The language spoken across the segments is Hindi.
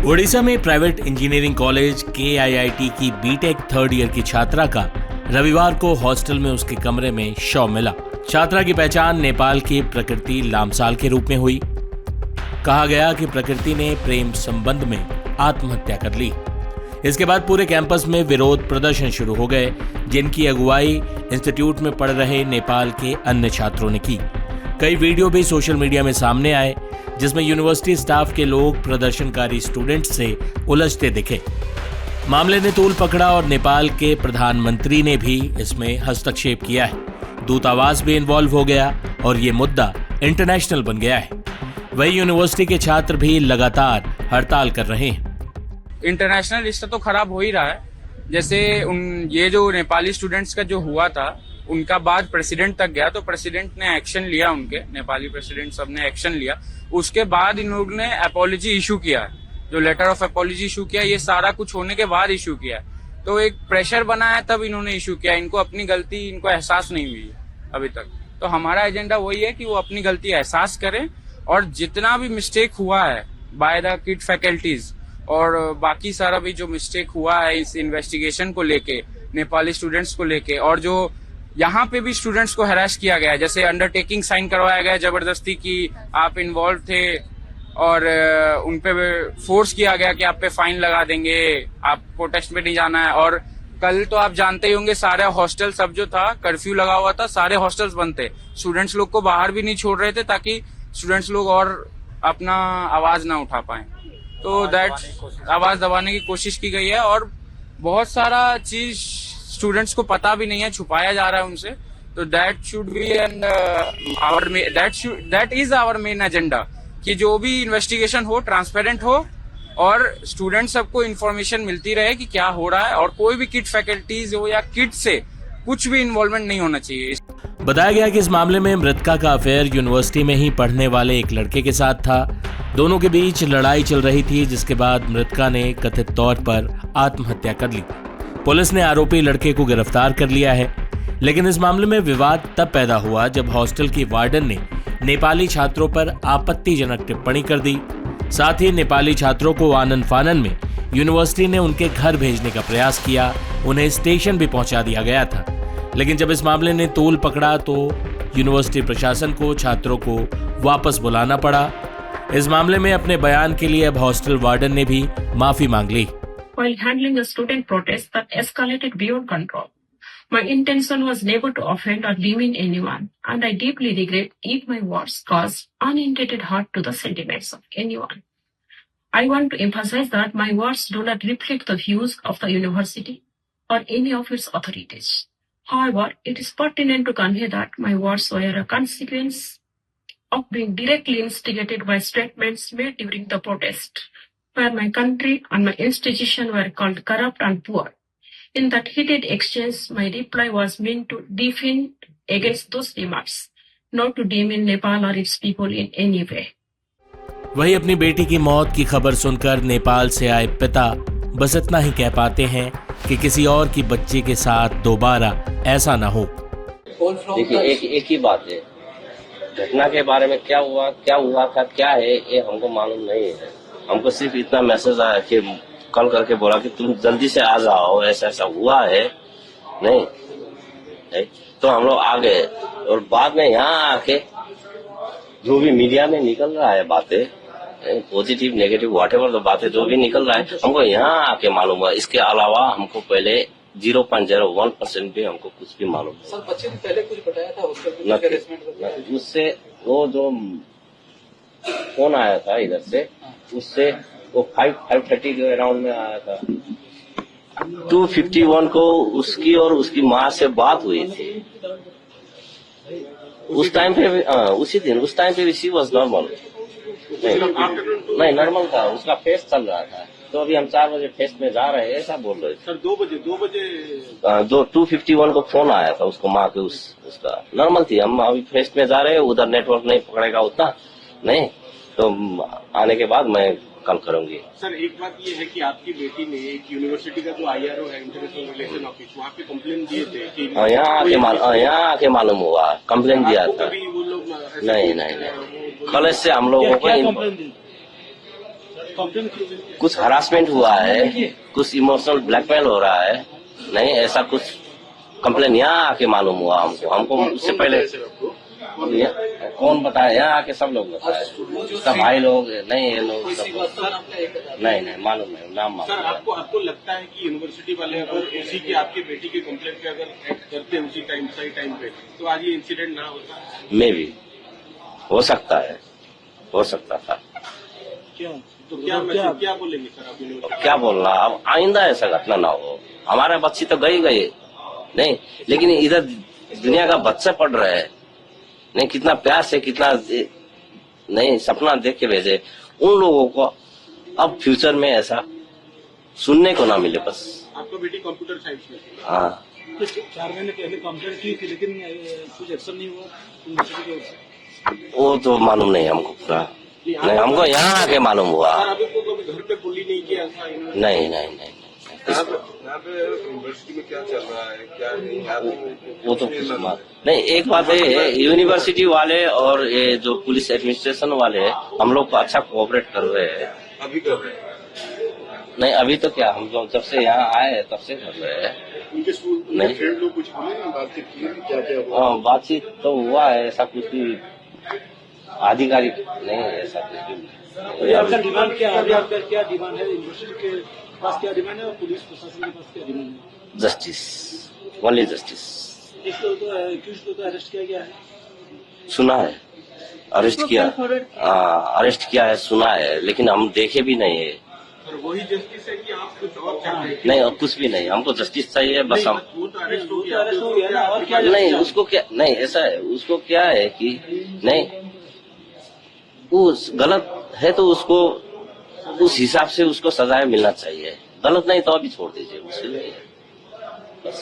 ओडिशा में प्राइवेट इंजीनियरिंग कॉलेज KIIT की बीटेक थर्ड ईयर की छात्रा का रविवार को हॉस्टल में उसके कमरे में शव मिला। छात्रा की पहचान नेपाल की प्रकृति लामसाल के रूप में हुई। कहा गया कि प्रकृति ने प्रेम संबंध में आत्महत्या कर ली। इसके बाद पूरे कैंपस में विरोध प्रदर्शन शुरू हो गए, जिनकी अगुवाई इंस्टीट्यूट में पढ़ रहे नेपाल के अन्य छात्रों ने की। कई वीडियो भी सोशल मीडिया में सामने आए, जिसमें यूनिवर्सिटी स्टाफ के लोग प्रदर्शनकारी स्टूडेंट से उलझते दिखे। मामले ने तूल पकड़ा और नेपाल के प्रधानमंत्री ने भी इसमें हस्तक्षेप किया है। दूतावास भी इन्वॉल्व हो गया और ये मुद्दा इंटरनेशनल बन गया है। वही यूनिवर्सिटी के छात्र भी लगातार हड़ताल कर रहे हैं। इंटरनेशनल रिश्ता तो खराब हो ही रहा है। जैसे ये जो नेपाली स्टूडेंट्स का जो हुआ था, उनका बाद प्रेसिडेंट तक गया, तो प्रेसिडेंट ने एक्शन लिया, उनके नेपाली प्रेसिडेंट सब ने एक्शन लिया। उसके बाद इन लोगों ने अपॉलॉजी इशू किया, जो लेटर ऑफ अपॉलॉजी इशू किया, ये सारा कुछ होने के बाद इशू किया। तो एक प्रेशर बना है, तब इन्होंने इशू किया। इनको अपनी गलती इनको एहसास नहीं हुई है अभी तक। तो हमारा एजेंडा वही है कि वो अपनी गलती एहसास करें और जितना भी मिस्टेक हुआ है बाय द किड फैकल्टीज और बाकी सारा भी जो मिस्टेक हुआ है इस इन्वेस्टिगेशन को लेके, नेपाली स्टूडेंट्स को लेके, और जो यहाँ पे भी स्टूडेंट्स को हैरेस किया गया है, जैसे अंडरटेकिंग साइन करवाया गया जबरदस्ती कि आप इन्वॉल्व थे और उनपे फोर्स किया गया कि आप पे फाइन लगा देंगे, आपको टेस्ट में नहीं जाना है। और कल तो आप जानते ही होंगे, सारे हॉस्टल सब जो था, कर्फ्यू लगा हुआ था, सारे हॉस्टल्स बंद थे। स्टूडेंट्स लोग को बाहर भी नहीं छोड़ रहे थे ताकि स्टूडेंट्स लोग और अपना आवाज ना उठा पाए। तो आवाज दबाने की कोशिश की गई है और बहुत सारा चीज स्टूडेंट्स को पता भी नहीं है, छुपाया जा रहा है उनसे। तो that should be and that is our main agenda कि जो भी इन्वेस्टिगेशन हो ट्रांसपेरेंट हो और स्टूडेंट सबको इन्फॉर्मेशन मिलती रहे कि क्या हो रहा है, और कोई भी किड फैकल्टीज हो या किड से कुछ भी इन्वॉल्वमेंट नहीं होना चाहिए। बताया गया कि इस मामले में मृतका का अफेयर यूनिवर्सिटी में ही पढ़ने वाले एक लड़के के साथ था। दोनों के बीच लड़ाई चल रही थी, जिसके बाद मृतका ने कथित तौर पर आत्महत्या कर ली। पुलिस ने आरोपी लड़के को गिरफ्तार कर लिया है। लेकिन इस मामले में विवाद तब पैदा हुआ जब हॉस्टल की वार्डन ने नेपाली छात्रों पर आपत्तिजनक टिप्पणी कर दी। साथ ही नेपाली छात्रों को आनन फानन में यूनिवर्सिटी ने उनके घर भेजने का प्रयास किया, उन्हें स्टेशन भी पहुंचा दिया गया था। लेकिन जब इस मामले ने तूल पकड़ा तो यूनिवर्सिटी प्रशासन को छात्रों को वापस बुलाना पड़ा। इस मामले में अपने बयान के लिए अब हॉस्टल वार्डन ने भी माफी मांग ली। While handling a student protest that escalated beyond control, my intention was never to offend or demean anyone, and I deeply regret if my words caused unintended hurt to the sentiments of anyone. I want to emphasize that my words do not reflect the views of the university or any of its authorities. However, it is pertinent to convey that my words were a consequence of being directly instigated by statements made during the protest, where my country and my institution were called corrupt and poor. In that heated exchange, my reply was meant to defend against those remarks, not to demean Nepal or its people in any way. वही अपनी बेटी की मौत की खबर सुनकर नेपाल से आए पिता बस इतना ही कह पाते हैं कि किसी और की बच्चे के साथ दोबारा ऐसा ना हो। देखिए, एक ही बात है, घटना के बारे में क्या हुआ था, क्या है, ये हमको मालूम नहीं है। हमको सिर्फ इतना मैसेज आया कि कॉल करके बोला कि तुम जल्दी से आ जाओ, ऐसा हुआ है। नहीं तो हम लोग आ गए और बाद में यहाँ आके जो भी मीडिया में निकल रहा है बातें, पॉजिटिव नेगेटिव व्हाटएवर तो बातें जो भी निकल रहा है, हमको यहाँ आके मालूम हुआ। इसके अलावा हमको पहले 0.01% भी हमको कुछ भी मालूम नहीं। सर, बच्चे ने पहले कुछ बताया था उससे वो जो फोन आया था इधर से, उससे वो 5:30 के अराउंड में आया था। 2:51 को उसकी और उसकी माँ से बात हुई थी। उस टाइम पे भी उसी दिन उस टाइम पे भी शी वॉज नॉर्मल। नहीं नॉर्मल था, उसका फेस्ट चल रहा था। तो अभी हम 4 बजे फेस्ट में जा रहे हैं, ऐसा बोल रहे थे। सर 2 बजे 2:51 को फोन आया था उसको, माँ के उसका नॉर्मल थी। हम अभी फेस्ट में जा रहे हैं, उधर नेटवर्क नहीं पकड़ेगा उतना, नहीं तो आने के बाद मैं कॉल करूंगी। सर, एक बात ये है कि आपकी बेटी ने एक यूनिवर्सिटी का जो IRO है, इंटरनेशनल रिलेशन ऑफिस, वहाँ पे कंप्लेन दिए थे कि यहाँ आके मालूम हुआ, कंप्लेन दिया था। वो लोग नहीं कॉलेज से हम लोगों को कुछ हरासमेंट हुआ है, कुछ इमोशनल ब्लैकमेल हो रहा है। नहीं, ऐसा कुछ कंप्लेन यहाँ आके मालूम हुआ हमको उससे पहले कौन बताया? यहाँ आके सब लोग बताए, सब भाई लोग नहीं, ये लोग सब नहीं मालूम नहीं, नाम मालूम। सर, आपको लगता है कि यूनिवर्सिटी वाले अगर उसी की आपकी बेटी की कंप्लेंट पे अगर एक्ट करते उसी टाइम सही टाइम पे, तो आज ये इंसिडेंट ना होता? मे भी हो सकता है, हो सकता था। क्या बोलेंगे सर आप यूनिवर्सिटी? क्या बोलना, अब आइंदा ऐसा घटना ना हो। हमारे बच्चे तो गए नहीं, लेकिन इधर दुनिया का बच्चा पढ़ रहे हैं, नहीं कितना प्यार से, कितना नहीं सपना देख के भेजे उन लोगों को, अब फ्यूचर में ऐसा सुनने को ना मिले। बस आपका बेटी कंप्यूटर साइंस में? हाँ, 4 महीने पहले कंप्लेंट की थी, लेकिन कुछ एक्शन नहीं हुआ यूनिवर्सिटी की ओर से। वो तो मालूम नहीं हमको पूरा, नहीं हमको यहाँ आके मालूम हुआ। सर, अभी तो कभी घर पे बुली नहीं किया था? नहीं यहाँ पे यूनिवर्सिटी में क्या चल रहा है, क्या नहीं, वो तो कुछ नहीं। एक बात है, यूनिवर्सिटी वाले और ये जो पुलिस एडमिनिस्ट्रेशन वाले हम लोग को अच्छा कोऑपरेट कर रहे हैं। अभी कर रहे हैं? नहीं, अभी तो क्या, हम लोग जब से यहाँ आए तब से कर रहे हैं। उनके स्कूल नहीं। फ्रेंड लोग कुछ बोले ना, बातचीत की क्या क्या हुआ? हाँ, बातचीत तो हुआ है, ऐसा कुछ भी आधिकारिक नहीं है, ऐसा कुछ भी। आपका डिमांड क्या है? आपका क्या डिमांड है? यूनिवर्सिटी के पास क्या डिमांड है और पुलिस प्रशासन के पास क्या डिमांड है? Justice, only justice. इसको तो एक्यूज्ड को अरेस्ट किया गया है, सुना है, अरेस्ट किया, अरेस्ट किया है, सुना है, लेकिन हम देखे भी नहीं है। सर, वही जस्टिस है कि आप कुछ और चाहते हैं? नहीं, और कुछ भी नहीं, हमको जस्टिस चाहिए बस। हम वो तो अरेस्ट हो वो तो गया, अरेस्ट हो गया ना, और क्या? नहीं, उसको क्या नहीं, ऐसा है, उसको क्या है कि नहीं, उस गलत है तो उसको उस हिसाब से उसको सजाए मिलना चाहिए, गलत नहीं तो अभी छोड़ दीजिए, मुश्किल नहीं है बस।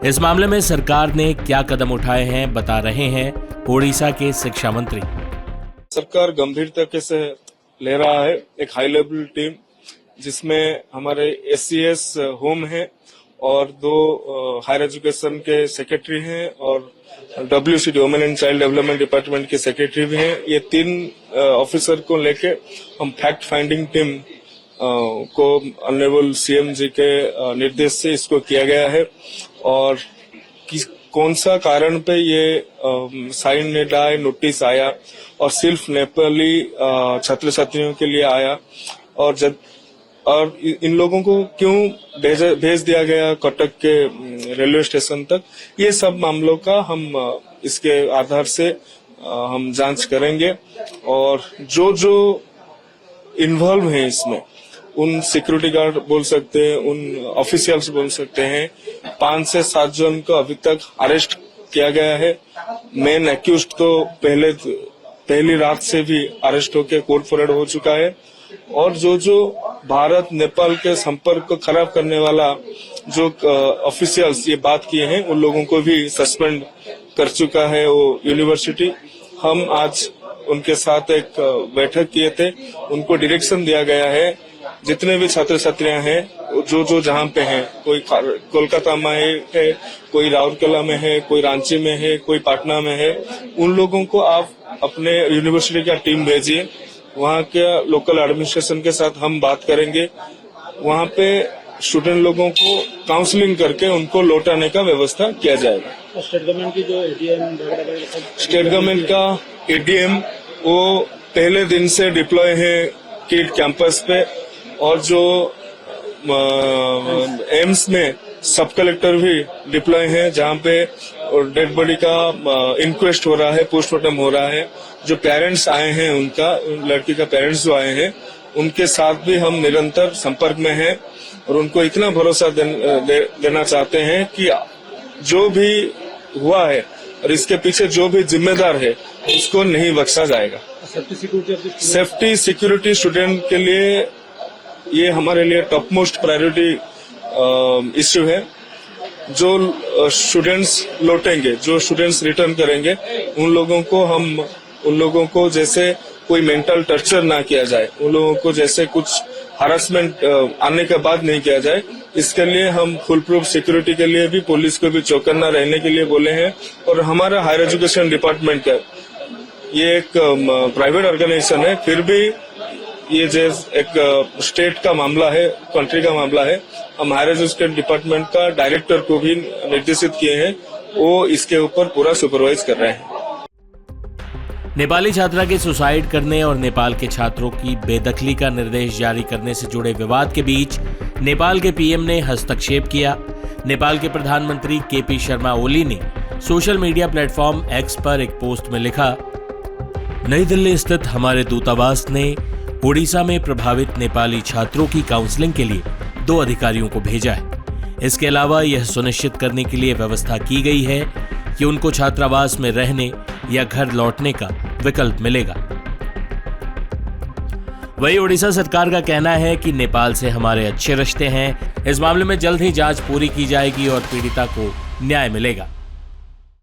इस मामले में सरकार ने क्या कदम उठाए हैं, बता रहे हैं ओडिशा के शिक्षा मंत्री। सरकार गंभीरता से ले रहा है एक हाई लेवल टीम, जिसमें हमारे SCS होम है और 2 हायर एजुकेशन के सेक्रेटरी हैं और WCD women and child development department के सेक्रेटरी भी हैं। ये 3 ऑफिसर को लेके हम फैक्ट फाइंडिंग टीम को ऑनरेबल CM जी के निर्देश से इसको किया गया है, और कौन सा कारण पे ये साइन ने डाई नोटिस आया और सिर्फ नेपाली छात्र छात्रियों के लिए आया, और इन लोगों को क्यों भेज दिया गया कटक के रेलवे स्टेशन तक, ये सब मामलों का हम इसके आधार से हम जांच करेंगे। और जो इन्वॉल्व हैं इसमें, उन सिक्योरिटी गार्ड बोल सकते हैं, उन ऑफिशियल्स बोल सकते हैं, 5 से 7 जन को अभी तक अरेस्ट किया गया है। मेन एक्यूज्ड तो पहली रात से भी अरेस्ट होकर कोर्ट फॉरवर्ड हो चुका है, और जो भारत नेपाल के संपर्क को खराब करने वाला जो ऑफिशियल्स ये बात किए हैं, उन लोगों को भी सस्पेंड कर चुका है वो यूनिवर्सिटी। हम आज उनके साथ एक बैठक किए थे, उनको डायरेक्शन दिया गया है, जितने भी छात्र छात्रियां हैं जो जहां पे हैं, कोई कोलकाता में है, कोई राउरकेला में है, कोई रांची में है, कोई पटना में है, उन लोगों को आप अपने यूनिवर्सिटी का टीम भेजिए। वहाँ के लोकल एडमिनिस्ट्रेशन के साथ हम बात करेंगे, वहाँ पे स्टूडेंट लोगों को काउंसलिंग करके उनको लौटाने का व्यवस्था किया जाएगा। स्टेट गवर्नमेंट की जो ADM स्टेट गवर्नमेंट का ADM वो पहले दिन से डिप्लॉय है किट कैंपस पे, और जो एम्स में सब कलेक्टर भी डिप्लॉय है, जहाँ पे डेड बॉडी का इंक्वेस्ट हो रहा है, पोस्टमार्टम हो रहा है। जो पेरेंट्स आए हैं, उनका लड़की का पेरेंट्स जो आए हैं, उनके साथ भी हम निरंतर संपर्क में हैं, और उनको इतना भरोसा देना चाहते हैं कि जो भी हुआ है और इसके पीछे जो भी जिम्मेदार है उसको नहीं बख्शा जाएगा। सेफ्टी सिक्योरिटी स्टूडेंट के लिए ये हमारे लिए टॉप मोस्ट प्रायोरिटी इश्यू है। जो स्टूडेंट्स लौटेंगे, जो स्टूडेंट्स रिटर्न करेंगे, उन लोगों को जैसे कोई मेंटल टॉर्चर ना किया जाए, उन लोगों को जैसे कुछ हरासमेंट आने के बाद नहीं किया जाए, इसके लिए हम फुल प्रूफ सिक्योरिटी के लिए भी पुलिस को भी चौकन्ना रहने के लिए बोले हैं। और हमारा हायर एजुकेशन डिपार्टमेंट का ये एक प्राइवेट ऑर्गेनाइजेशन है, फिर भी ये जो एक स्टेट का मामला है, कंट्री का मामला है, हम हायर एजुकेशन डिपार्टमेंट का डायरेक्टर को भी निर्देशित किए हैं, वो इसके ऊपर पूरा सुपरवाइज कर रहे हैं। नेपाली छात्रा के सुसाइड करने और नेपाल के छात्रों की बेदखली का निर्देश जारी करने से जुड़े विवाद के बीच नेपाल के पीएम ने हस्तक्षेप किया। नेपाल के प्रधानमंत्री केपी शर्मा ओली ने सोशल मीडिया प्लेटफॉर्म एक्स पर एक पोस्ट में लिखा, नई दिल्ली स्थित हमारे दूतावास ने ओडिशा में प्रभावित नेपाली छात्रों की काउंसलिंग के लिए 2 अधिकारियों को भेजा है। इसके अलावा यह सुनिश्चित करने के लिए व्यवस्था की गई है कि उनको छात्रावास में रहने या घर लौटने का विकल्प मिलेगा। वहीं ओडिशा सरकार का कहना है कि नेपाल से हमारे अच्छे रिश्ते हैं, इस मामले में जल्द ही जांच पूरी की जाएगी और पीड़िता को न्याय मिलेगा।